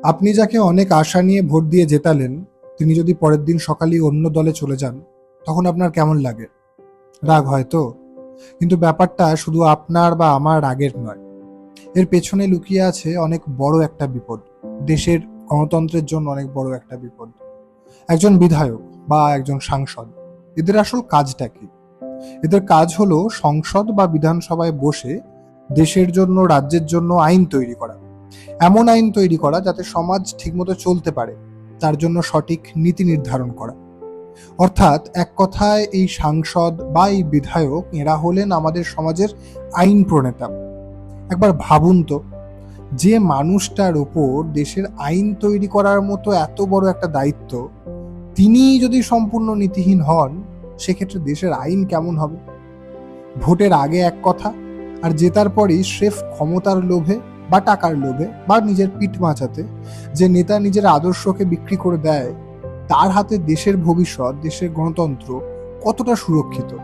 আপনি যাকে অনেক আশা নিয়ে ভোট দিয়ে জেতালেন, তিনি যদি পরের দিন সকালেই অন্য দলে চলে যান, তখন আপনার কেমন লাগে? রাগ হয় তো? কিন্তু ব্যাপারটা শুধু আপনার বা আমার রাগের নয়। এর পেছনে লুকিয়ে আছে অনেক বড় একটা বিপদ। দেশের গণতন্ত্রের জন্য অনেক বড় একটা বিপদ। একজন বিধায়ক বা একজন সাংসদ, এদের আসল কাজটা কি? এদের কাজ হলো সংসদ বা বিধানসভায় বসে দেশের জন্য, রাজ্যের জন্য আইন তৈরি করা। এমন আইন তৈরি করা যাতে সমাজ ঠিকমতো চলতে পারে, তার জন্য সঠিক নীতি নির্ধারণ করা। অর্থাৎ এক কথায় এই সাংসদ বা এই বিধায়ক এরা হলেন আমাদের সমাজের আইন প্রণেতা। একবার ভাবুন তো, যে মানুষটার ওপর দেশের আইন তৈরি করার মতো এত বড় একটা দায়িত্ব, তিনি যদি সম্পূর্ণ নীতিহীন হন, সেক্ষেত্রে দেশের আইন কেমন হবে? ভোটের আগে এক কথা, আর জেতার পরই স্রেফ ক্ষমতার লোভে বা টাকার লোভে বা নিজের পিঠ বাঁচাতে যে নেতা নিজের আদর্শকে বিক্রি করে দেয়, তার হাতে দেশের ভবিষ্যৎ, দেশের গণতন্ত্র কতটা সুরক্ষিত?